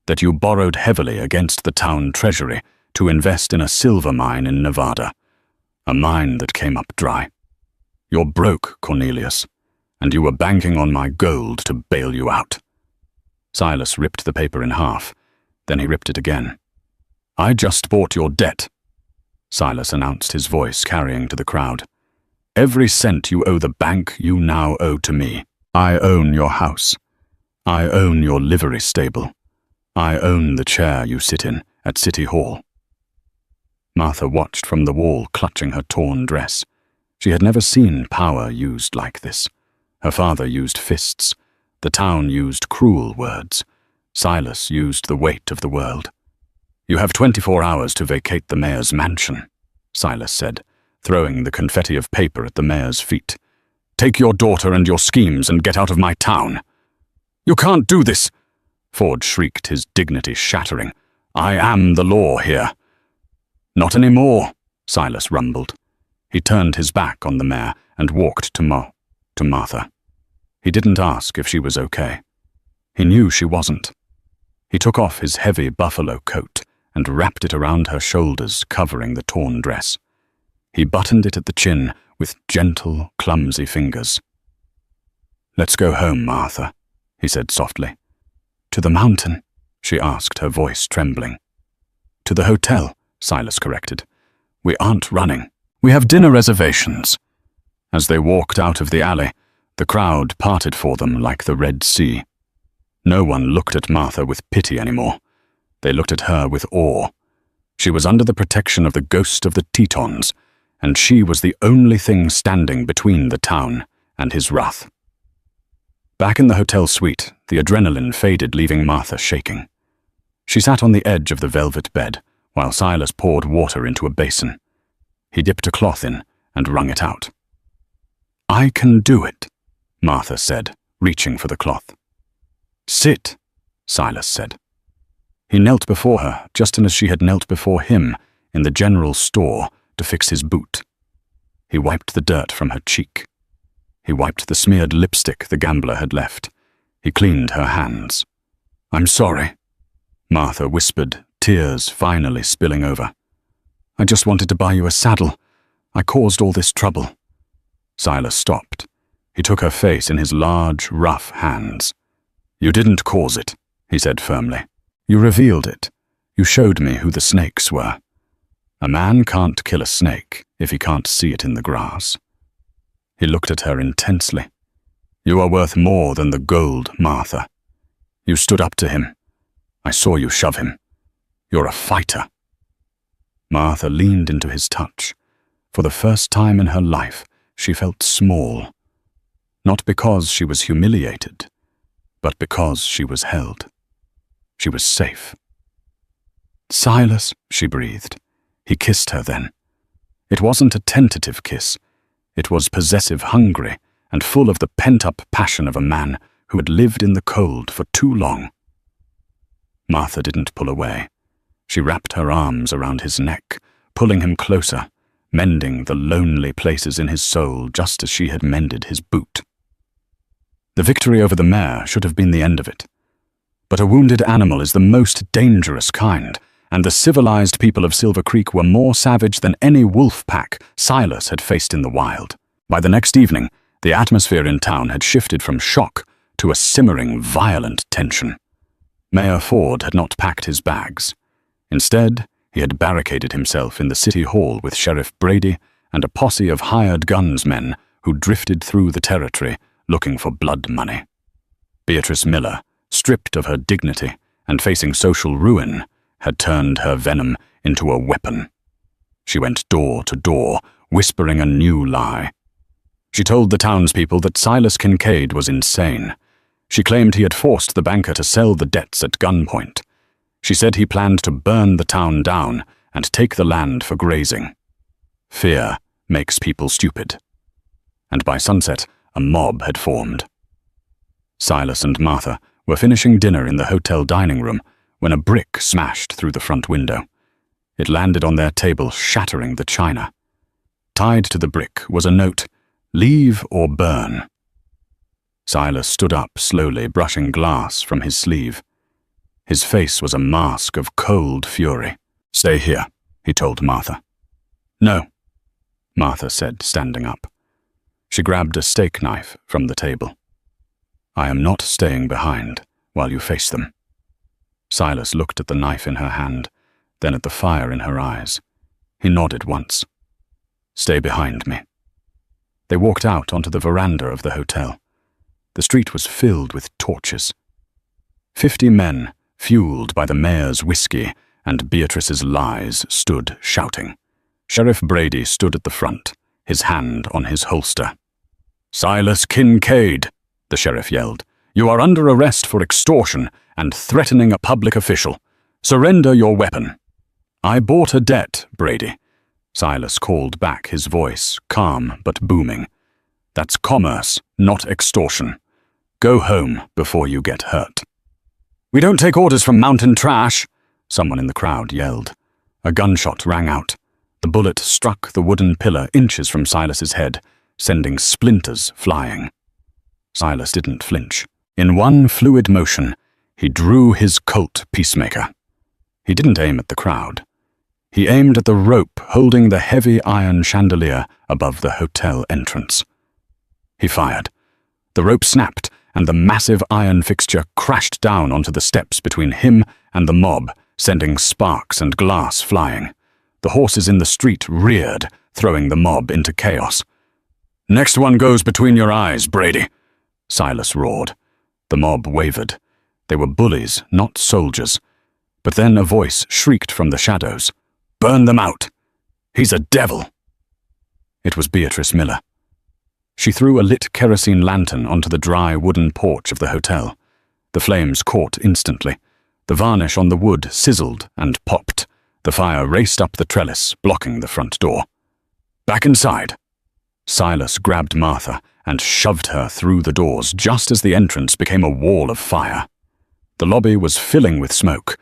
"that you borrowed heavily against the town treasury to invest in a silver mine in Nevada, a mine that came up dry. You're broke, Cornelius, and you were banking on my gold to bail you out." Silas ripped the paper in half, then he ripped it again. "I just bought your debt," Silas announced, his voice carrying to the crowd. "Every cent you owe the bank you now owe to me. I own your house. I own your livery stable. I own the chair you sit in at City Hall." Martha watched from the wall, clutching her torn dress. She had never seen power used like this. Her father used fists. The town used cruel words. Silas used the weight of the world. "You have 24 hours to vacate the mayor's mansion," Silas said, throwing the confetti of paper at the mayor's feet. "Take your daughter and your schemes and get out of my town." "You can't do this," Ford shrieked, his dignity shattering. "I am the law here." "Not anymore," Silas rumbled. He turned his back on the mayor and walked to Martha. He didn't ask if she was okay. He knew she wasn't. He took off his heavy buffalo coat and wrapped it around her shoulders, covering the torn dress. He buttoned it at the chin with gentle, clumsy fingers. "Let's go home, Martha," he said softly. "To the mountain?" she asked, her voice trembling. "To the hotel," Silas corrected. "We aren't running. We have dinner reservations." As they walked out of the alley, the crowd parted for them like the Red Sea. No one looked at Martha with pity anymore. They looked at her with awe. She was under the protection of the ghost of the Tetons, and she was the only thing standing between the town and his wrath. Back in the hotel suite, the adrenaline faded, leaving Martha shaking. She sat on the edge of the velvet bed, while Silas poured water into a basin. He dipped a cloth in and wrung it out. "I can do it," Martha said, reaching for the cloth. "Sit," Silas said. He knelt before her, just as she had knelt before him in the general store to fix his boot. He wiped the dirt from her cheek. He wiped the smeared lipstick the gambler had left. He cleaned her hands. "I'm sorry," Martha whispered, tears finally spilling over. "I just wanted to buy you a saddle. I caused all this trouble." Silas stopped. He took her face in his large, rough hands. "You didn't cause it," he said firmly. "You revealed it. You showed me who the snakes were. A man can't kill a snake if he can't see it in the grass." He looked at her intensely. "You are worth more than the gold, Martha. You stood up to him. I saw you shove him. You're a fighter." Martha leaned into his touch. For the first time in her life, she felt small. Not because she was humiliated, but because she was held. She was safe. "Silas," she breathed. He kissed her then. It wasn't a tentative kiss. It was possessive, hungry, and full of the pent-up passion of a man who had lived in the cold for too long. Martha didn't pull away. She wrapped her arms around his neck, pulling him closer, mending the lonely places in his soul just as she had mended his boot. The victory over the mayor should have been the end of it. But a wounded animal is the most dangerous kind, and the civilized people of Silver Creek were more savage than any wolf pack Silas had faced in the wild. By the next evening, the atmosphere in town had shifted from shock to a simmering, violent tension. Mayor Ford had not packed his bags. Instead, he had barricaded himself in the city hall with Sheriff Brady and a posse of hired gunsmen who drifted through the territory looking for blood money. Beatrice Miller, stripped of her dignity and facing social ruin, had turned her venom into a weapon. She went door to door, whispering a new lie. She told the townspeople that Silas Kincaid was insane. She claimed he had forced the banker to sell the debts at gunpoint. She said he planned to burn the town down and take the land for grazing. Fear makes people stupid. And by sunset, a mob had formed. Silas and Martha were finishing dinner in the hotel dining room when a brick smashed through the front window. It landed on their table, shattering the china. Tied to the brick was a note, "Leave or burn." Silas stood up slowly, brushing glass from his sleeve. His face was a mask of cold fury. "Stay here," he told Martha. "No," Martha said, standing up. She grabbed a steak knife from the table. "I am not staying behind while you face them." Silas looked at the knife in her hand, then at the fire in her eyes. He nodded once. "Stay behind me." They walked out onto the veranda of the hotel. The street was filled with torches. 50 men, fueled by the mayor's whiskey and Beatrice's lies, stood shouting. Sheriff Brady stood at the front, his hand on his holster. "Silas Kincaid," the sheriff yelled, "you are under arrest for extortion and threatening a public official. Surrender your weapon." "I bought a debt, Brady," Silas called back, his voice calm but booming. "That's commerce, not extortion. Go home before you get hurt." "We don't take orders from mountain trash," someone in the crowd yelled. A gunshot rang out. The bullet struck the wooden pillar inches from Silas's head, sending splinters flying. Silas didn't flinch. In one fluid motion, he drew his Colt peacemaker. He didn't aim at the crowd. He aimed at the rope holding the heavy iron chandelier above the hotel entrance. He fired. The rope snapped, and the massive iron fixture crashed down onto the steps between him and the mob, sending sparks and glass flying. The horses in the street reared, throwing the mob into chaos. "Next one goes between your eyes, Brady," Silas roared. The mob wavered. They were bullies, not soldiers. But then a voice shrieked from the shadows. "Burn them out! He's a devil!" It was Beatrice Miller. She threw a lit kerosene lantern onto the dry wooden porch of the hotel. The flames caught instantly. The varnish on the wood sizzled and popped. The fire raced up the trellis, blocking the front door. "Back inside!" Silas grabbed Martha and shoved her through the doors just as the entrance became a wall of fire. The lobby was filling with smoke.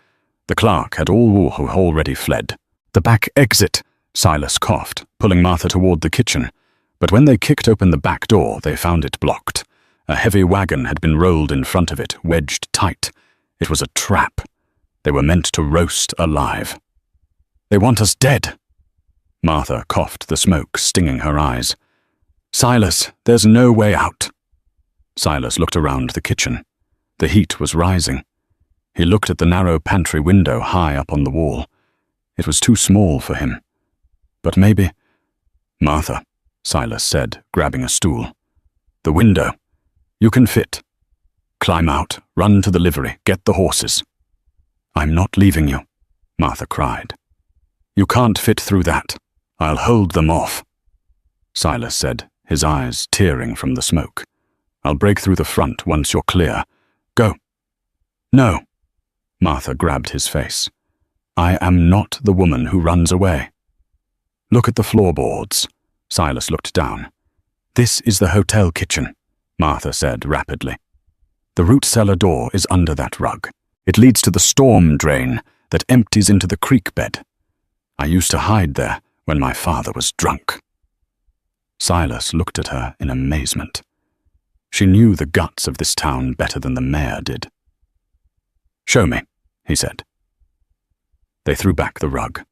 The clerk had already fled. "The back exit," Silas coughed, pulling Martha toward the kitchen. But when they kicked open the back door, they found it blocked. A heavy wagon had been rolled in front of it, wedged tight. It was a trap. They were meant to roast alive. "They want us dead." Martha coughed, the smoke stinging her eyes. "Silas, there's no way out." Silas looked around the kitchen. The heat was rising. He looked at the narrow pantry window high up on the wall. It was too small for him. But maybe— "Martha," Silas said, grabbing a stool. "The window. You can fit. Climb out, run to the livery, get the horses." "I'm not leaving you," Martha cried. "You can't fit through that. I'll hold them off," Silas said, his eyes tearing from the smoke. "I'll break through the front once you're clear. Go." "No." Martha grabbed his face. "I am not the woman who runs away." "Look at the floorboards." Silas looked down. "This is the hotel kitchen," Martha said rapidly. "The root cellar door is under that rug. It leads to the storm drain that empties into the creek bed. I used to hide there when my father was drunk." Silas looked at her in amazement. She knew the guts of this town better than the mayor did. "Show me," he said. They threw back the rug.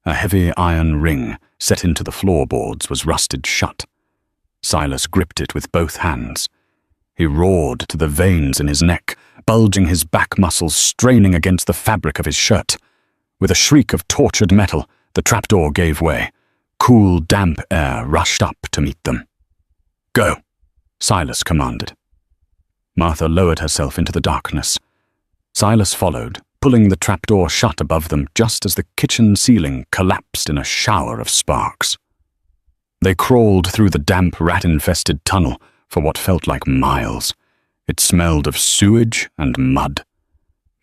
A heavy iron ring set into the floorboards was rusted shut. Silas gripped it with both hands. He roared to the veins in his neck, bulging his back muscles, straining against the fabric of his shirt. With a shriek of tortured metal, the trapdoor gave way. Cool, damp air rushed up to meet them. "Go," Silas commanded. Martha lowered herself into the darkness. Silas followed, pulling the trapdoor shut above them just as the kitchen ceiling collapsed in a shower of sparks. They crawled through the damp, rat-infested tunnel for what felt like miles. It smelled of sewage and mud.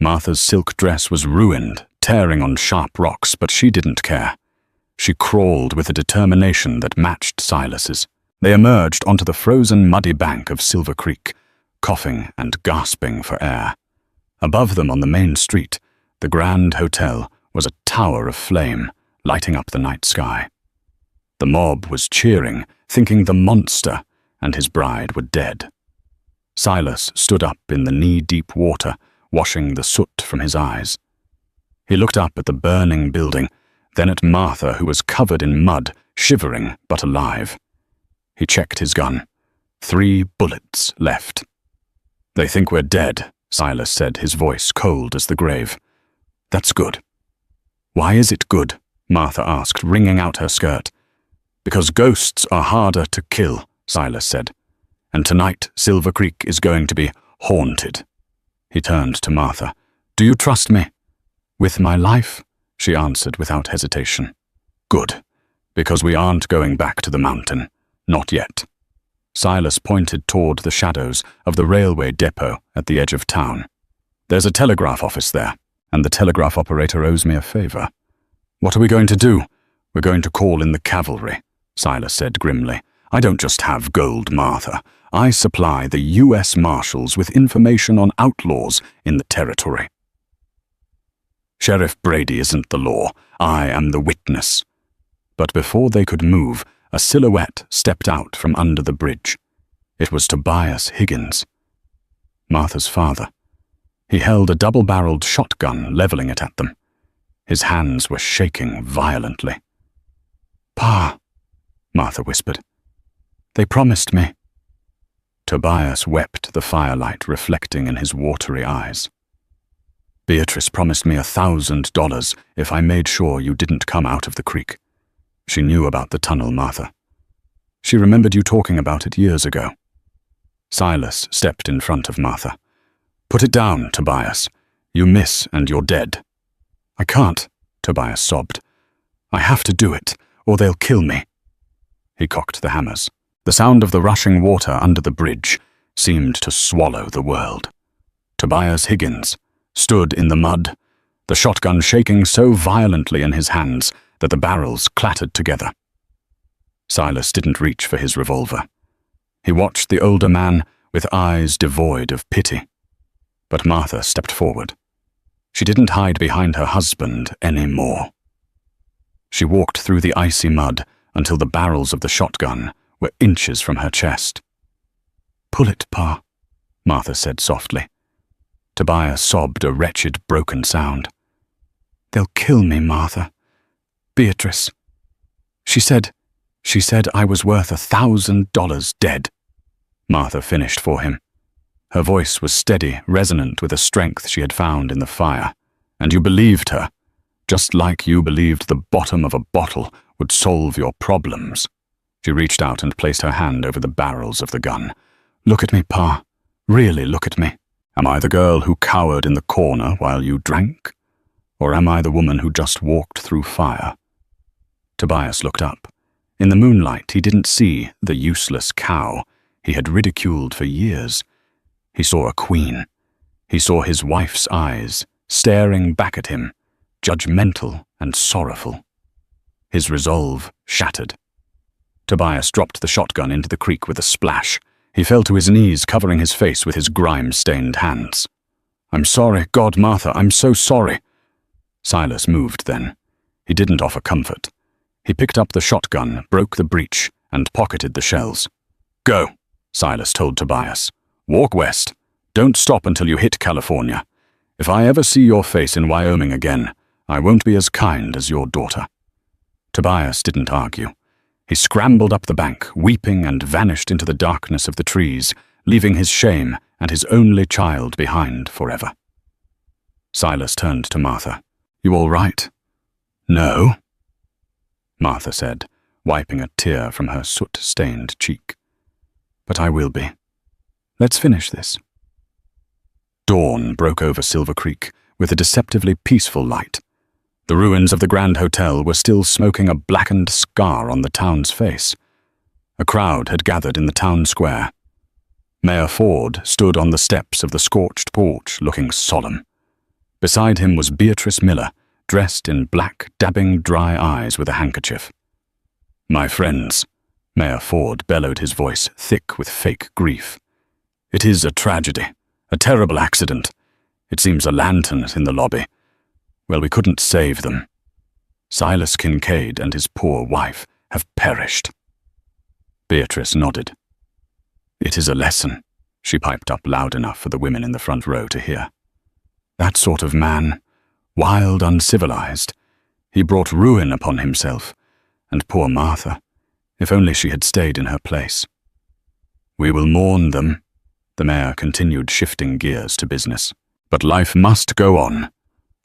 Martha's silk dress was ruined, tearing on sharp rocks, but she didn't care. She crawled with a determination that matched Silas's. They emerged onto the frozen, muddy bank of Silver Creek, coughing and gasping for air. Above them on the main street, the Grand Hotel was a tower of flame, lighting up the night sky. The mob was cheering, thinking the monster and his bride were dead. Silas stood up in the knee-deep water, washing the soot from his eyes. He looked up at the burning building, then at Martha, who was covered in mud, shivering but alive. He checked his gun. 3 bullets left. "They think we're dead," Silas said, his voice cold as the grave. "That's good." "Why is it good?" Martha asked, wringing out her skirt. "Because ghosts are harder to kill," Silas said. "And tonight Silver Creek is going to be haunted." He turned to Martha. "Do you trust me?" "With my life," she answered without hesitation. "Good, because we aren't going back to the mountain. Not yet." Silas pointed toward the shadows of the railway depot at the edge of town. "There's a telegraph office there, and the telegraph operator owes me a favor." "What are we going to do?" "We're going to call in the cavalry," Silas said grimly. "I don't just have gold, Martha. I supply the U.S. Marshals with information on outlaws in the territory. Sheriff Brady isn't the law. I am the witness." But before they could move, a silhouette stepped out from under the bridge. It was Tobias Higgins, Martha's father. He held a double-barreled shotgun, leveling it at them. His hands were shaking violently. "Pa," Martha whispered. "They promised me." Tobias wept, the firelight reflecting in his watery eyes. "Beatrice promised me $1,000 if I made sure you didn't come out of the creek. She knew about the tunnel, Martha. She remembered you talking about it years ago." Silas stepped in front of Martha. "Put it down, Tobias. You miss and you're dead." "I can't," Tobias sobbed. "I have to do it, or they'll kill me." He cocked the hammers. The sound of the rushing water under the bridge seemed to swallow the world. Tobias Higgins stood in the mud, the shotgun shaking so violently in his hands that the barrels clattered together. Silas didn't reach for his revolver. He watched the older man with eyes devoid of pity. But Martha stepped forward. She didn't hide behind her husband anymore. She walked through the icy mud until the barrels of the shotgun were inches from her chest. "Pull it, Pa," Martha said softly. Tobias sobbed a wretched, broken sound. "They'll kill me, Martha. Beatrice. She said I was worth $1,000 dead." Martha finished for him. Her voice was steady, resonant with a strength she had found in the fire. "And you believed her, just like you believed the bottom of a bottle would solve your problems." She reached out and placed her hand over the barrels of the gun. "Look at me, Pa. Really look at me. Am I the girl who cowered in the corner while you drank? Or am I the woman who just walked through fire?" Tobias looked up. In the moonlight, he didn't see the useless cow he had ridiculed for years. He saw a queen. He saw his wife's eyes, staring back at him, judgmental and sorrowful. His resolve shattered. Tobias dropped the shotgun into the creek with a splash. He fell to his knees, covering his face with his grime-stained hands. "I'm sorry, God, Martha, I'm so sorry." Silas moved then. He didn't offer comfort. He picked up the shotgun, broke the breech, and pocketed the shells. "Go," Silas told Tobias. "Walk west. Don't stop until you hit California. If I ever see your face in Wyoming again, I won't be as kind as your daughter." Tobias didn't argue. He scrambled up the bank, weeping, and vanished into the darkness of the trees, leaving his shame and his only child behind forever. Silas turned to Martha. "You all right?" "No," Martha said, wiping a tear from her soot-stained cheek. "But I will be. Let's finish this." Dawn broke over Silver Creek with a deceptively peaceful light. The ruins of the Grand Hotel were still smoking a blackened scar on the town's face. A crowd had gathered in the town square. Mayor Ford stood on the steps of the scorched porch looking solemn. Beside him was Beatrice Miller, dressed in black, dabbing dry eyes with a handkerchief. "My friends," Mayor Ford bellowed, his voice thick with fake grief. "It is a tragedy, a terrible accident. It seems a lantern in the lobby. Well, we couldn't save them. Silas Kincaid and his poor wife have perished." Beatrice nodded. "It is a lesson," she piped up loud enough for the women in the front row to hear. "That sort of man, wild, uncivilized, he brought ruin upon himself, and poor Martha, if only she had stayed in her place. We will mourn them," the mayor continued, shifting gears to business. "But life must go on.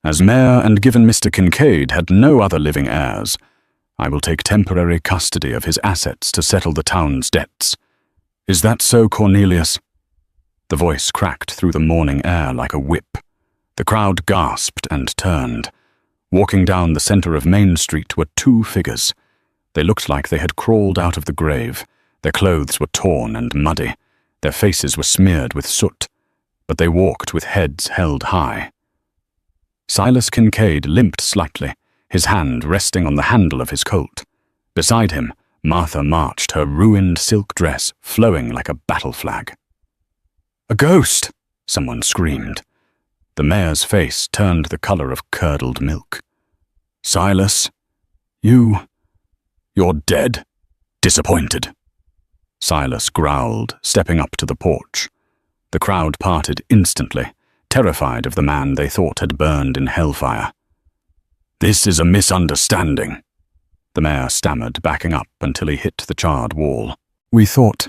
As mayor, and given Mr. Kincaid had no other living heirs, I will take temporary custody of his assets to settle the town's debts. Is that so, Cornelius?" The voice cracked through the morning air like a whip. The crowd gasped and turned. Walking down the center of Main Street were two figures. They looked like they had crawled out of the grave. Their clothes were torn and muddy. Their faces were smeared with soot, but they walked with heads held high. Silas Kincaid limped slightly, his hand resting on the handle of his colt. Beside him, Martha marched, her ruined silk dress flowing like a battle flag. "A ghost!" someone screamed. The mayor's face turned the color of curdled milk. "Silas, you're dead? Disappointed." Silas growled, stepping up to the porch. The crowd parted instantly, terrified of the man they thought had burned in hellfire. "This is a misunderstanding," the mayor stammered, backing up until he hit the charred wall. "We thought—"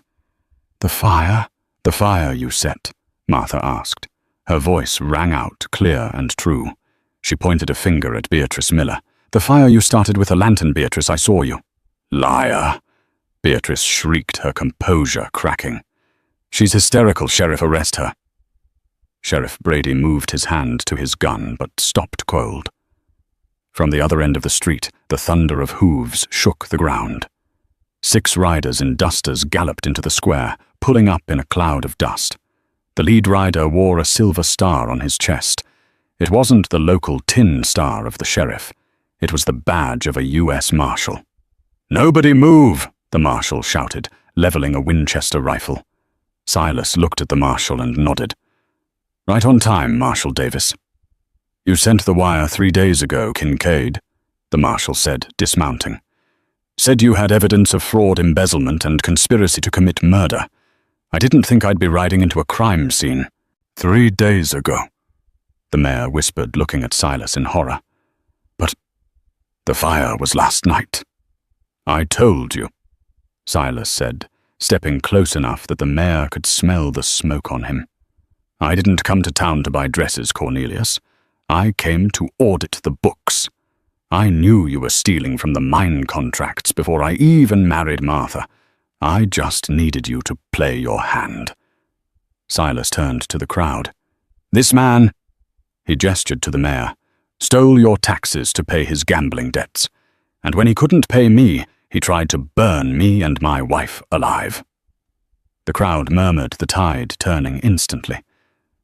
The fire you set?" Martha asked. Her voice rang out, clear and true. She pointed a finger at Beatrice Miller. "The fire you started with a lantern, Beatrice, I saw you." "Liar!" Beatrice shrieked, her composure cracking. "She's hysterical, Sheriff, arrest her." Sheriff Brady moved his hand to his gun, but stopped cold. From the other end of the street, the thunder of hooves shook the ground. 6 riders in dusters galloped into the square, pulling up in a cloud of dust. The lead rider wore a silver star on his chest. It wasn't the local tin star of the sheriff. It was the badge of a U.S. Marshal. "Nobody move!" the marshal shouted, leveling a Winchester rifle. Silas looked at the marshal and nodded. "Right on time, Marshal Davis." "You sent the wire 3 days ago, Kincaid," the marshal said, dismounting. "Said you had evidence of fraud, embezzlement, and conspiracy to commit murder. I didn't think I'd be riding into a crime scene." 3 days ago," the mayor whispered, looking at Silas in horror. "But the fire was last night." "I told you," Silas said, stepping close enough that the mayor could smell the smoke on him. "I didn't come to town to buy dresses, Cornelius. I came to audit the books. I knew you were stealing from the mine contracts before I even married Martha. I just needed you to play your hand." Silas turned to the crowd. "This man," he gestured to the mayor, "stole your taxes to pay his gambling debts, and when he couldn't pay me, he tried to burn me and my wife alive." The crowd murmured, the tide turning instantly.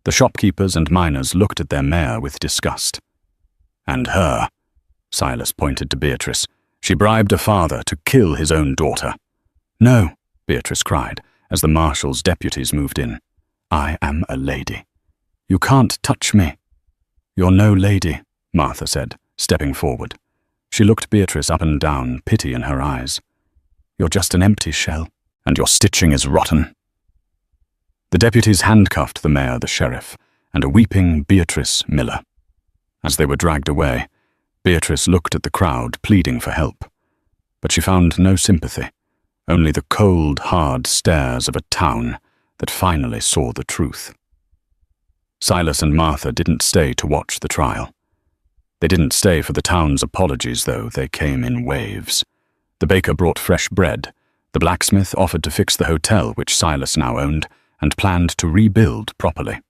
The shopkeepers and miners looked at their mayor with disgust. "And her," Silas pointed to Beatrice. "She bribed a father to kill his own daughter." "No," Beatrice cried, as the marshal's deputies moved in. "I am a lady. You can't touch me." "You're no lady," Martha said, stepping forward. She looked Beatrice up and down, pity in her eyes. "You're just an empty shell, and your stitching is rotten." The deputies handcuffed the mayor, the sheriff, and a weeping Beatrice Miller. As they were dragged away, Beatrice looked at the crowd, pleading for help. But she found no sympathy, only the cold, hard stares of a town that finally saw the truth. Silas and Martha didn't stay to watch the trial. They didn't stay for the town's apologies, though. They came in waves. The baker brought fresh bread. The blacksmith offered to fix the hotel, which Silas now owned, and planned to rebuild properly.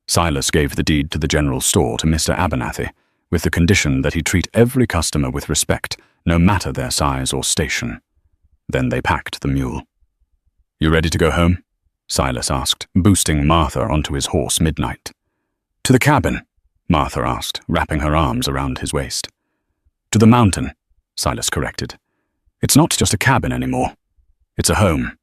Silas gave the deed to the general store to Mr. Abernathy, with the condition that he treat every customer with respect, no matter their size or station. Then they packed the mule. "You ready to go home?" Silas asked, boosting Martha onto his horse Midnight. To the cabin, Martha asked, wrapping her arms around his waist. To the mountain, Silas corrected. It's not just a cabin anymore. It's a home.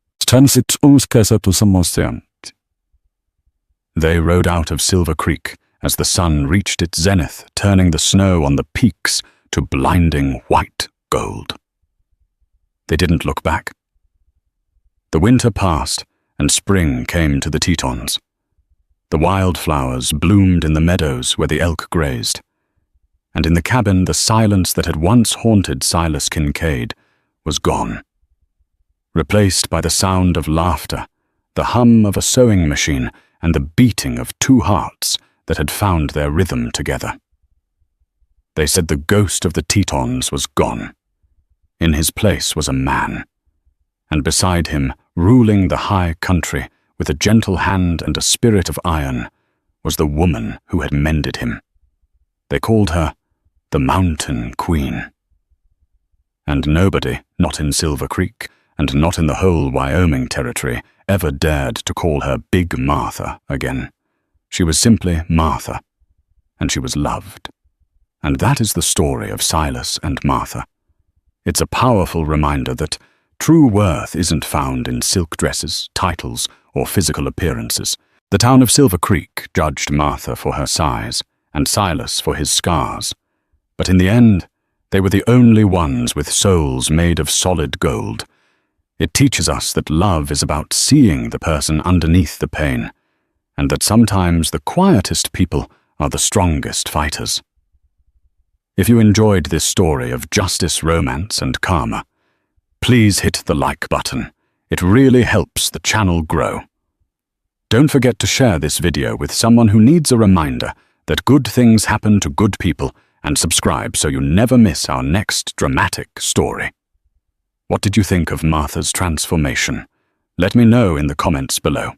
They rode out of Silver Creek as the sun reached its zenith, turning the snow on the peaks to blinding white gold. They didn't look back. The winter passed, and spring came to the Tetons. The wildflowers bloomed in the meadows where the elk grazed, and in the cabin the silence that had once haunted Silas Kincaid was gone, replaced by the sound of laughter, the hum of a sewing machine, and the beating of two hearts that had found their rhythm together. They said the ghost of the Tetons was gone. In his place was a man, and beside him, ruling the high country with a gentle hand and a spirit of iron, was the woman who had mended him. They called her the Mountain Queen. And nobody, not in Silver Creek, and not in the whole Wyoming territory, ever dared to call her Big Martha again. She was simply Martha, and she was loved. And that is the story of Silas and Martha. It's a powerful reminder that true worth isn't found in silk dresses, titles, or physical appearances. The town of Silver Creek judged Martha for her size, and Silas for his scars. But in the end, they were the only ones with souls made of solid gold. It teaches us that love is about seeing the person underneath the pain, and that sometimes the quietest people are the strongest fighters. If you enjoyed this story of justice, romance, and karma, please hit the like button. It really helps the channel grow. Don't forget to share this video with someone who needs a reminder that good things happen to good people, and subscribe so you never miss our next dramatic story. What did you think of Martha's transformation? Let me know in the comments below.